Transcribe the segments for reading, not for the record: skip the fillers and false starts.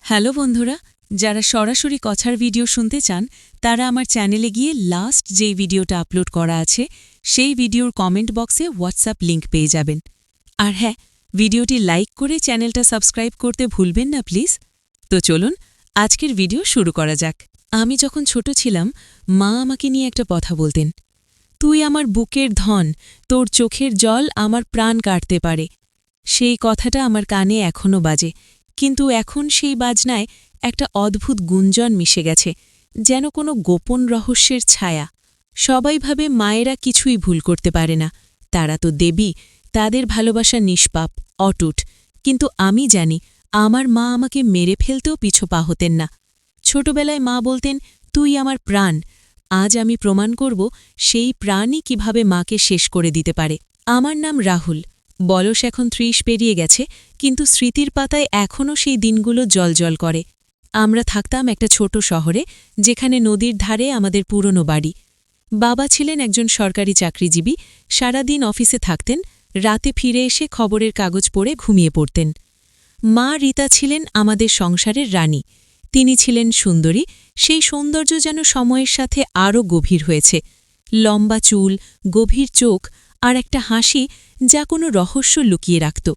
Hello বন্ধুরা, যারা সরাসরি কথার ভিডিও শুনতে চান তারা আমার চ্যানেলে গিয়ে লাস্ট যেই ভিডিওটা আপলোড করা আছে সেই ভিডিওর কমেন্ট বক্সে হোয়াটসঅ্যাপ লিংক পেয়ে যাবেন। আর হ্যাঁ, ভিডিওটি লাইক করে চ্যানেলটা সাবস্ক্রাইব করতে ভুলবেন না প্লিজ। তো চলুন আজকের ভিডিও শুরু করা যাক। আমি যখন ছোট ছিলাম, মা আমাকে নিয়ে একটা কথা বলতেন, তুই আমার বুকের ধন, তোর চোখের জল আমার প্রাণ কাটতে পারে। সেই কথাটা আমার কানে এখনও বাজে, কিন্তু এখন সেই বাজনায় একটা অদ্ভুত গুঞ্জন মিশে গেছে, যেন কোনো গোপন রহস্যের ছায়া। সবাই ভাবে মায়েরা কিছুই ভুল করতে পারে না, তারা তো দেবী, তাদের ভালোবাসা নিষ্পাপ, অটুট। কিন্তু আমি জানি আমার মা আমাকে মেরে ফেলতেও পিছপা হতেন না। ছোটবেলায় মা বলতেন, তুই আমার প্রাণ। আজ আমি প্রমাণ করব সেই প্রাণই কিভাবে মাকে শেষ করে দিতে পারে। আমার নাম রাহুল, বয়স এখন ৩০ পেরিয়ে গেছে, কিন্তু স্মৃতির পাতায় এখনও সেই দিনগুলো জলজল করে। আমরা থাকতাম একটা ছোট শহরে, যেখানে নদীর ধারে আমাদের পুরনো বাড়ি। বাবা ছিলেন একজন সরকারি চাকরিজীবী, সারাদিন অফিসে থাকতেন, রাতে ফিরে এসে খবরের কাগজ পড়ে ঘুমিয়ে পড়তেন। মা রীতা ছিলেন আমাদের সংসারের রানী। তিনি ছিলেন সুন্দরী, সেই সৌন্দর্য যেন সময়ের সাথে আরও গভীর হয়েছে। লম্বা চুল, গভীর চোখ আর একটা হাসি যা কোনো রহস্য লুকিয়ে রাখত।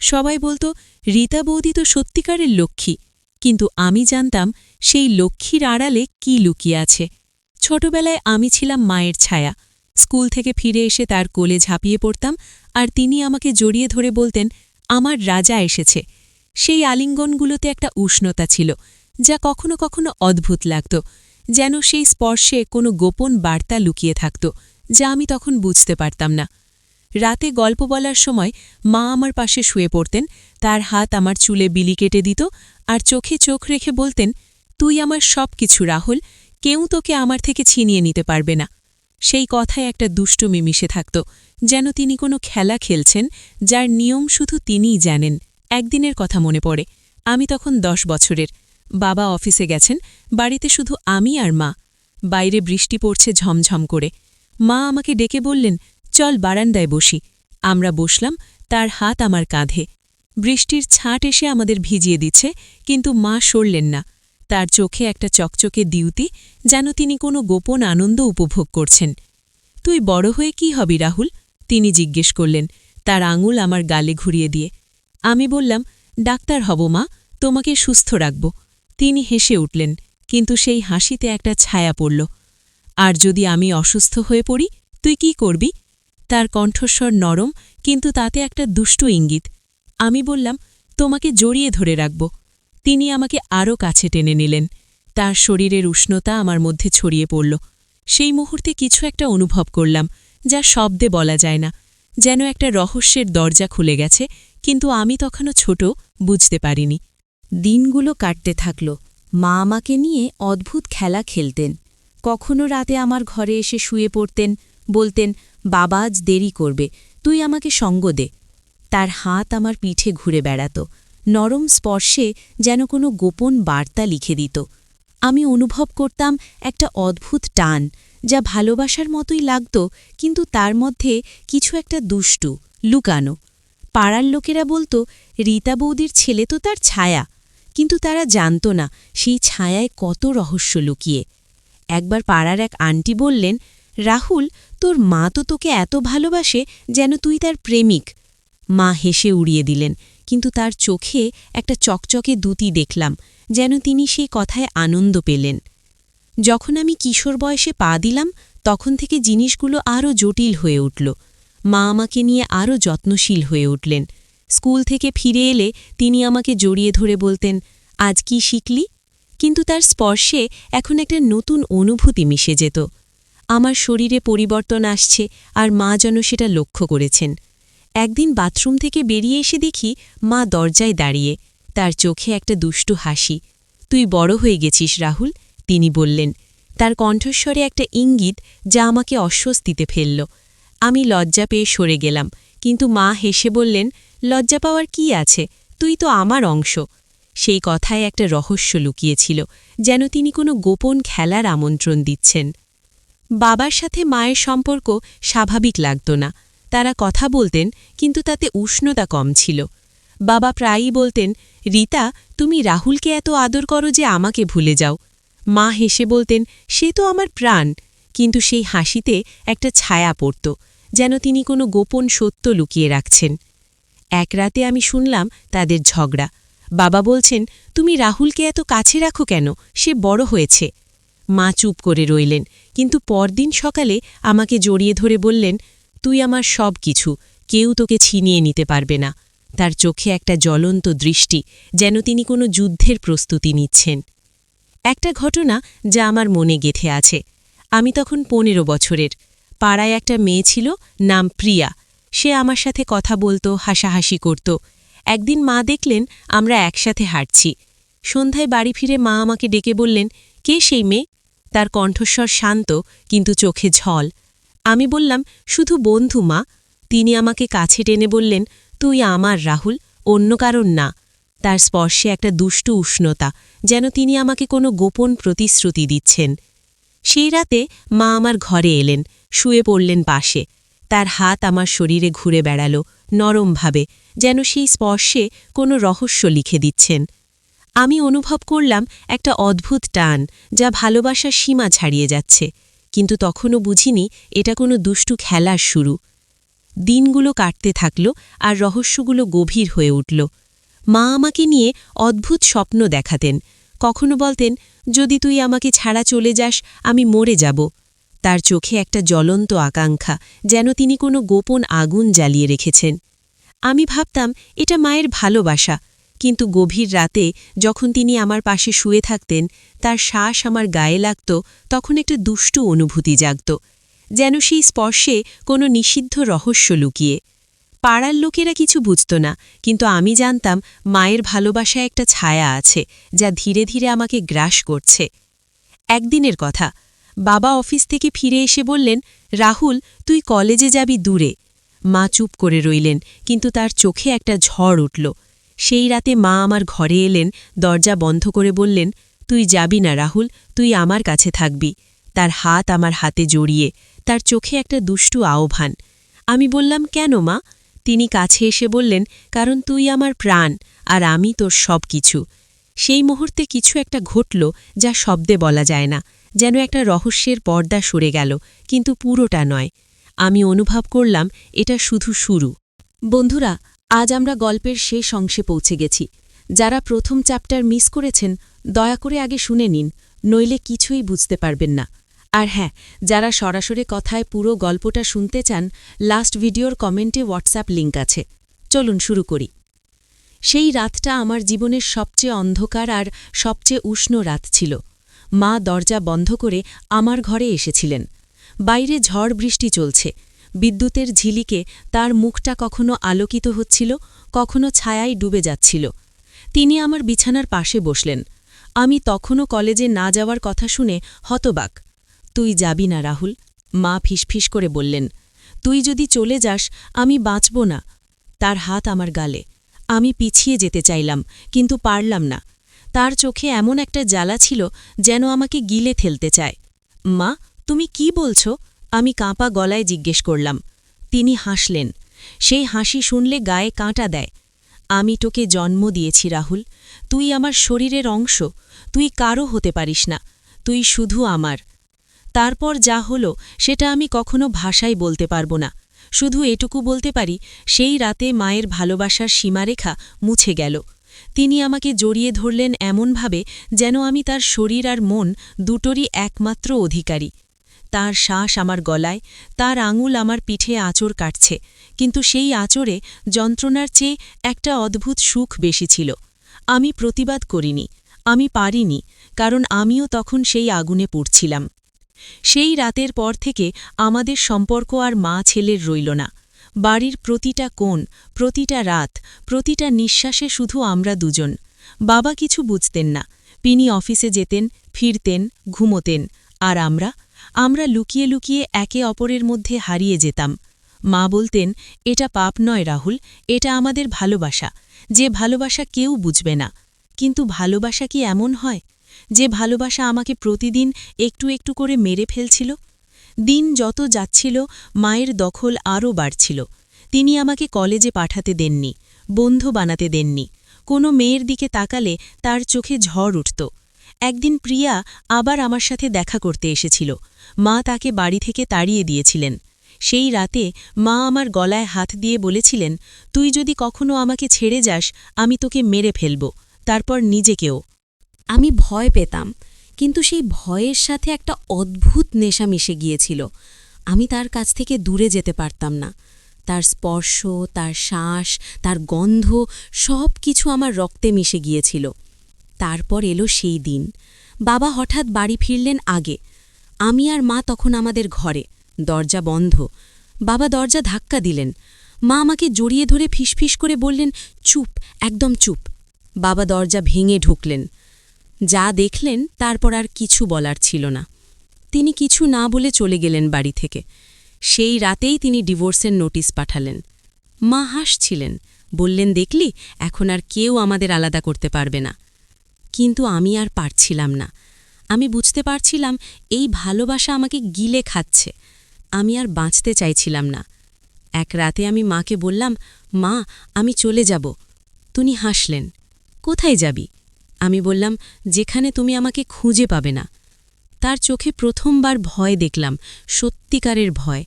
সবাই বলত, রীতা বৌদি তো সত্যিকারের লক্ষ্মী, কিন্তু আমি জানতাম সেই লক্ষ্মীর আড়ালে কি লুকিয়ে আছে। ছোটবেলায় আমি ছিলাম মায়ের ছায়া। স্কুল থেকে ফিরে এসে তার কোলে ঝাঁপিয়ে পড়তাম, আর তিনি আমাকে জড়িয়ে ধরে বলতেন, আমার রাজা এসেছে। সেই আলিঙ্গনগুলোতে একটা উষ্ণতা ছিল, যা কখনো কখনো অদ্ভুত লাগত, যেন সেই স্পর্শে কোনো গোপন বার্তা লুকিয়ে থাকত, যা আমি তখন বুঝতে পারতাম না। রাতে গল্প বলার সময় মা আমার পাশে শুয়ে পড়তেন, তার হাত আমার চুলে বিলি কেটে দিত, আর চোখে চোখ রেখে বলতেন, তুই আমার সব কিছু রাহুল, কেউ তোকে আমার থেকে ছিনিয়ে নিতে পারবে না। সেই কথায় একটা দুষ্টুমি মিশে থাকত, যেন তিনি কোনো খেলা খেলছেন, যার নিয়ম শুধু তিনিই জানেন। একদিনের কথা মনে পড়ে, আমি তখন ১০ বছরের। বাবা অফিসে গেছেন, বাড়িতে শুধু আমি আর মা। বাইরে বৃষ্টি পড়ছে ঝমঝম করে। মা আমাকে ডেকে বললেন, চল বারান্দায় বসি। আমরা বসলাম, তার হাত আমার কাঁধে। বৃষ্টির ছাঁট এসে আমাদের ভিজিয়ে দিচ্ছে, কিন্তু মা সরলেন না। তার চোখে একটা চকচকে দ্যুতি, যেন তিনি কোনো গোপন আনন্দ উপভোগ করছেন। তুই বড় হয়ে কি হবি রাহুল? তিনি জিজ্ঞেস করলেন, তার আঙুল আমার গালে ঘুরিয়ে দিয়ে। আমি বললাম, ডাক্তার হব মা, তোমাকে সুস্থ রাখব। তিনি হেসে উঠলেন, কিন্তু সেই হাসিতে একটা ছায়া পড়ল। আর যদি আমি অসুস্থ হয়ে পড়ি, তুই কি করবি? তার কণ্ঠস্বর নরম, কিন্তু তাতে একটা দুষ্টু ইঙ্গিত। আমি বললাম, তোমাকে জড়িয়ে ধরে রাখব। তিনি আমাকে আরও কাছে টেনে নিলেন। তার শরীরের উষ্ণতা আমার মধ্যে ছড়িয়ে পড়ল। সেই মুহূর্তে কিছু একটা অনুভব করলাম, যা শব্দে বলা যায় না। যেন একটা রহস্যের দরজা খুলে গেছে, কিন্তু আমি তখনও ছোট, বুঝতে পারিনি। দিনগুলো কাটতে থাকল। মা আমাকে নিয়ে অদ্ভুত খেলা খেলতেন। কখনো রাতে আমার ঘরে এসে শুয়ে পড়তেন, বলতেন, বাবা আজ দেরি করবে, তুই আমাকে সঙ্গ দে। তার হাত আমার পিঠে ঘুরে বেড়াত, নরম স্পর্শে যেন কোনো গোপন বার্তা লিখে দিত। আমি অনুভব করতাম একটা অদ্ভুত টান, যা ভালোবাসার মতোই লাগত, কিন্তু তার মধ্যে কিছু একটা দুষ্টু, লুকানো। পাড়ার লোকেরা বলত, রীতা বৌদির ছেলে তো তার ছায়া, কিন্তু তারা জানত না সেই ছায়ায় কত রহস্য লুকিয়ে। একবার পাড়ার এক আন্টি বললেন, রাহুল, তোর মা তো তোকে এত ভালোবাসে যেন তুই তার প্রেমিক। মা হেসে উড়িয়ে দিলেন, কিন্তু তার চোখে একটা চকচকে দ্যুতি দেখলাম, যেন তিনি সেই কথায় আনন্দ পেলেন। যখন আমি কিশোর বয়সে পা দিলাম, তখন থেকে জিনিসগুলো আরও জটিল হয়ে উঠল। মা আমাকে নিয়ে আরও যত্নশীল হয়ে উঠলেন। স্কুল থেকে ফিরে এলে তিনি আমাকে জড়িয়ে ধরে বলতেন, আজ কি শিখলি? কিন্তু তার স্পর্শে এখন একটা নতুন অনুভূতি মিশে যেত। আমার শরীরে পরিবর্তন আসছে, আর মা যেন সেটা লক্ষ্য করেছেন। একদিন বাথরুম থেকে বেরিয়ে এসে দেখি মা দরজায় দাঁড়িয়ে, তার চোখে একটা দুষ্টু হাসি। তুই বড় হয়ে গেছিস রাহুল, তিনি বললেন। তার কণ্ঠস্বরে একটা ইঙ্গিত, যা আমাকে অস্বস্তিতে ফেলল। আমি লজ্জা পেয়ে সরে গেলাম, কিন্তু মা হেসে বললেন, লজ্জা পাওয়ার কি আছে, তুই তো আমার অংশ। সেই কথায় একটা রহস্য লুকিয়েছিল, যেন তিনি কোনো গোপন খেলার আমন্ত্রণ দিচ্ছেন। বাবার সাথে মায়ের সম্পর্ক স্বাভাবিক লাগত না। তারা কথা বলতেন, কিন্তু তাতে উষ্ণতা কম ছিল। বাবা প্রায়ই বলতেন, রীতা, তুমি রাহুলকে এত আদর করো যে আমাকে ভুলে যাও। মা হেসে বলতেন, সে তো আমার প্রাণ। কিন্তু সেই হাসিতে একটা ছায়া পড়ত, যেন তিনি কোনো গোপন সত্য লুকিয়ে রাখছেন। এক রাতে আমি শুনলাম তাদের ঝগড়া। বাবা বলছেন, তুমি রাহুলকে এত কাছে রাখো কেন? সে বড় হয়েছে। মা চুপ করে রইলেন, কিন্তু পরদিন সকালে আমাকে জড়িয়ে ধরে বললেন, তুই আমার সব কিছু, কেউ তোকে ছিনিয়ে নিতে পারবে না। তার চোখে একটা জ্বলন্ত দৃষ্টি, যেন তিনি কোনো যুদ্ধের প্রস্তুতি নিচ্ছেন। একটা ঘটনা যা আমার মনে গেঁথে আছে। আমি তখন 15 বছরের। পাড়ায় একটা মেয়ে ছিল, নাম প্রিয়া। সে আমার সাথে কথা বলতো, হাসাহাসি করত। একদিন মা দেখলেন আমরা একসাথে হাঁটছি। সন্ধ্যায় বাড়ি ফিরে মা আমাকে ডেকে বললেন, কে সেই মেয়ে? তার কণ্ঠস্বর শান্ত, কিন্তু চোখে ঝল। আমি বললাম, শুধু বন্ধু মা। তিনি আমাকে কাছে টেনে বললেন, তুই আমার রাহুল, অন্য কারণ না। তার স্পর্শে একটা দুষ্টু উষ্ণতা, যেন তিনি আমাকে কোনো গোপন প্রতিশ্রুতি দিচ্ছেন। সেই রাতে মা আমার ঘরে এলেন, শুয়ে পড়লেন পাশে। তার হাত আমার শরীরে ঘুরে বেড়াল, নরমভাবে, যেন সেই স্পর্শে কোনো রহস্য লিখে দিচ্ছেন। আমি অনুভব করলাম একটা অদ্ভুত টান, যা ভালোবাসার সীমা ছাড়িয়ে যাচ্ছে, কিন্তু তখনও বুঝিনি এটা কোনো দুষ্টু খেলার শুরু। দিনগুলো কাটতে থাকল, আর রহস্যগুলো গভীর হয়ে উঠল। মা আমাকে নিয়ে অদ্ভুত স্বপ্ন দেখাতেন। কখনো বলতেন, যদি তুই আমাকে ছাড়া চলে যাস, আমি মরে যাব। তার চোখে একটা জ্বলন্ত আকাঙ্ক্ষা, যেন তিনি কোনো গোপন আগুন জ্বালিয়ে রেখেছেন। আমি ভাবতাম এটা মায়ের ভালোবাসা, কিন্তু গভীর রাতে যখন তিনি আমার পাশে শুয়ে থাকতেন, তার শ্বাস আমার গায়ে লাগত, তখন একটা দুষ্টু অনুভূতি জাগত, যেন সেই স্পর্শে কোনো নিষিদ্ধ রহস্য লুকিয়ে। পাড়ার লোকেরা কিছু বুঝত না, কিন্তু আমি জানতাম মায়ের ভালোবাসায় একটা ছায়া আছে, যা ধীরে ধীরে আমাকে গ্রাস করছে। একদিনের কথা, বাবা অফিস থেকে ফিরে এসে বললেন, রাহুল, তুই কলেজে যাবি দূরে। মা চুপ করে রইলেন, কিন্তু তার চোখে একটা ঝড় উঠল। সেই রাতে মা আমার ঘরে এলেন, দরজা বন্ধ করে বললেন, তুই যাবি না রাহুল, তুই আমার কাছে থাকবি। তার হাত আমার হাতে জড়িয়ে, তার চোখে একটা দুষ্টু আহ্বান। আমি বললাম, কেন মা? তিনি কাছে এসে বললেন, কারণ তুই আমার প্রাণ, আর আমি তোর সব কিছু। সেই মুহূর্তে কিছু একটা ঘটল, যা শব্দে বলা যায় না, যেন একটা রহস্যের পর্দা সরে গেল, কিন্তু পুরোটা নয়। আমি অনুভব করলাম এটা শুধু শুরু। বন্ধুরা, আজ আমরা গল্পের শেষ অংশে পৌঁছে গেছি। যারা প্রথম চ্যাপ্টার মিস করেছেন, দয়া করে আগে শুনে নিন, নইলে কিছুই বুঝতে পারবেন না। আর হ্যাঁ, যারা সরাসরি কথায় পুরো গল্পটা শুনতে চান, লাস্ট ভিডিওর কমেন্টে হোয়াটসঅ্যাপ লিঙ্ক আছে। চলুন শুরু করি। সেই রাতটা আমার জীবনের সবচেয়ে অন্ধকার আর সবচেয়ে উষ্ণ রাত ছিল। মা দরজা বন্ধ করে আমার ঘরে এসেছিলেন। বাইরে ঝড় বৃষ্টি চলছে। বিদ্যুতের ঝিলিকে তার মুখটা কখনো আলোকিত হচ্ছিল, কখনো ছায়ায় ডুবে যাচ্ছিল। তিনি আমার বিছানার পাশে বসলেন। আমি তখনও কলেজে না যাওয়ার কথা শুনে হতবাক। তুই যাবি না রাহুল, মা ফিসফিস করে বললেন। তুই যদি চলে যাস, আমি বাঁচব না। তার হাত আমার গালে। আমি পিছিয়ে যেতে চাইলাম, কিন্তু পারলাম না। তার চোখে এমন একটা জ্বালা ছিল, যেন আমাকে গিলে ফেলতে চায়। মা, তুমি কি বলছ? আমি কাঁপা গলায় জিজ্ঞেস করলাম। তিনি হাসলেন। সেই হাসি শুনলে গায়ে কাঁটা দেয়। আমি তোকে জন্ম দিয়েছি রাহুল, তুই আমার শরীরের অংশ। তুই কারো হতে পারিস না, তুই শুধু আমার। তারপর যা হলো সেটা আমি কখনো ভাষায় বলতে পারব না। শুধু এটুকু বলতে পারি, সেই রাতে মায়ের ভালোবাসার সীমারেখা মুছে গেল। তিনি আমাকে জড়িয়ে ধরলেন এমনভাবে, যেন আমি তার শরীর আর মন দুটোরই একমাত্র অধিকারী। তার শ্বাস আমার গলায়, তার আঙুল আমার পিঠে আঁচড় কাটছে, কিন্তু সেই আঁচড়ে যন্ত্রণার চেয়ে একটা অদ্ভুত সুখ বেশি ছিল। আমি প্রতিবাদ করিনি, আমি পারিনি, কারণ আমিও তখন সেই আগুনে পুড়ছিলাম। সেই রাতের পর থেকে আমাদের সম্পর্ক আর মা ছেলের রইল না। বাড়ির প্রতিটা কোণ, প্রতিটা রাত, প্রতিটা নিঃশ্বাসে শুধু আমরা দুজন। বাবা কিছু বুঝতেন না। তিনি অফিসে যেতেন, ফিরতেন, ঘুমোতেন, আর আমরা লুকিয়ে লুকিয়ে একে অপরের মধ্যে হারিয়ে যেতাম। মা বলতেন, এটা পাপ নয় রাহুল, এটা আমাদের ভালোবাসা, যে ভালোবাসা কেউ বুঝবে না। কিন্তু ভালোবাসা কি এমন হয়, যে ভালোবাসা আমাকে প্রতিদিন একটু একটু করে মেরে ফেলছিল? দিন যত যাচ্ছিল, মায়ের দখল আরও বাড়ছিল। তিনি আমাকে কলেজে পাঠাতে দেননি। বন্ধু বানাতে দেননি। কোনো মেয়ের দিকে তাকালে তার চোখে ঝড় উঠত। একদিন প্রিয়া আবার আমার সাথে দেখা করতে এসেছিল। মা তাকে বাড়ি থেকে তাড়িয়ে দিয়েছিলেন। সেই রাতে মা আমার গলায় হাত দিয়ে বলেছিলেন, তুই যদি কখনো আমাকে ছেড়ে যাস আমি তোকে মেরে ফেলব, তারপর নিজেকেও। আমি ভয় পেতাম, কিন্তু সেই ভয়ের সাথে একটা অদ্ভুত নেশা মিশে গিয়েছিল। আমি তার কাছ থেকে দূরে যেতে পারতাম না। তার স্পর্শ, তার শ্বাস, তার গন্ধ সব কিছু আমার রক্তে মিশে গিয়েছিল। তারপর এলো সেই দিন। বাবা হঠাৎ বাড়ি ফিরলেন আগে। আমি আর মা তখন আমাদের ঘরে, দরজা বন্ধ। বাবা দরজা ধাক্কা দিলেন। মা আমাকে জড়িয়ে ধরে ফিসফিস করে বললেন, চুপ, একদম চুপ। বাবা দরজা ভেঙে ঢুকলেন। যা দেখলেন তারপর আর কিছু বলার ছিল না। তিনি কিছু না বলে চলে গেলেন বাড়ি থেকে। সেই রাতেই তিনি ডিভোর্সের নোটিশ পাঠালেন। মা হাসছিলেন, বললেন, দেখলি, এখন আর কেউ আমাদের আলাদা করতে পারবে না। কিন্তু আমি আর পারছিলাম না। আমি বুঝতে পারছিলাম এই ভালোবাসা আমাকে গিলে খাচ্ছে। আমি আর বাঁচতে চাইছিলাম না। এক রাতে আমি মাকে বললাম, মা, আমি চলে যাব। তিনি হাসলেন, কোথায় যাবি? আমি বললাম, যেখানে তুমি আমাকে খুঁজে পাবে না। তার চোখে প্রথমবার ভয় দেখলাম, সত্যিকারের ভয়।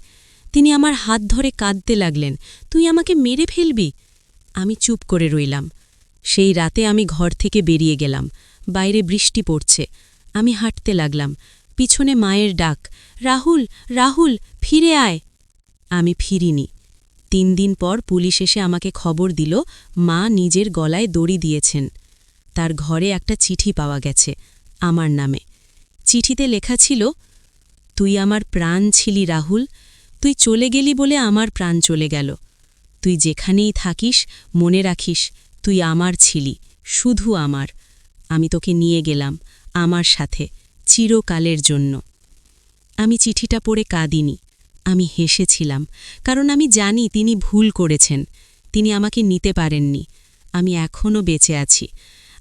তিনি আমার হাত ধরে কাঁদতে লাগলেন, তুই আমাকে মেরে ফেলবি? আমি চুপ করে রইলাম। সেই রাতে আমি ঘর থেকে বেরিয়ে গেলাম। বাইরে বৃষ্টি পড়ছে। আমি হাঁটতে লাগলাম। পিছনে মায়ের ডাক, রাহুল, রাহুল, ফিরে আয়। আমি ফিরিনি। 3 দিন পর পুলিশ এসে আমাকে খবর দিল, মা নিজের গলায় দড়ি দিয়েছেন। তার ঘরে একটা চিঠি পাওয়া গেছে আমার নামে। চিঠিতে লেখা ছিল, তুই আমার প্রাণ ছিলি রাহুল, তুই চলে গেলি বলে আমার প্রাণ চলে গেল। তুই যেখানেই থাকিস মনে রাখিস, তুই আমার ছিলি, শুধু আমার। আমি তোকে নিয়ে গেলাম আমার সাথে, চিরকালের জন্য। আমি চিঠিটা পড়ে কাঁদিনি। আমি হেসেছিলাম, কারণ আমি জানি তিনি ভুল করেছেন। তিনি আমাকে নিতে পারেননি। আমি এখনও বেঁচে আছি।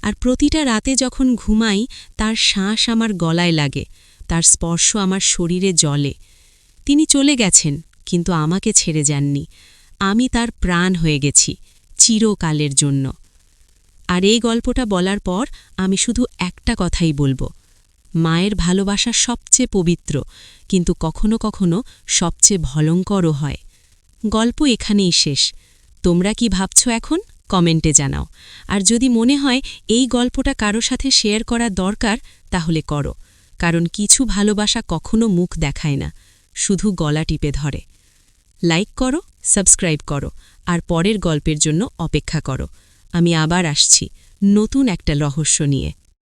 আর প্রতিটা রাতে যখন ঘুমাই, তার শ্বাস আমার গলায় লাগে, তার স্পর্শ আমার শরীরে জ্বলে। তিনি চলে গেছেন, কিন্তু আমাকে ছেড়ে যাননি। আমি তার প্রাণ হয়ে গেছি, চিরকালের জন্য। আর এই গল্পটা বলার পর আমি শুধু একটা কথাই বলবো, মায়ের ভালোবাসা সবচেয়ে পবিত্র, কিন্তু কখনো কখনো সবচেয়ে ভয়ঙ্করও হয়। গল্প এখানেই শেষ। তোমরা কি ভাবছ এখন? কমেন্টে জানাও। আর যদি মনে হয় এই গল্পটা কারো সাথে শেয়ার করা দরকার, তাহলে করো। কারণ কিছু ভালোবাসা কখনো মুখ দেখায় না, শুধু গলা টিপে ধরে। লাইক করো, সাবস্ক্রাইব করো, আর পরের গল্পের জন্য অপেক্ষা করো। আমি আবার আসছি নতুন একটা রহস্য নিয়ে।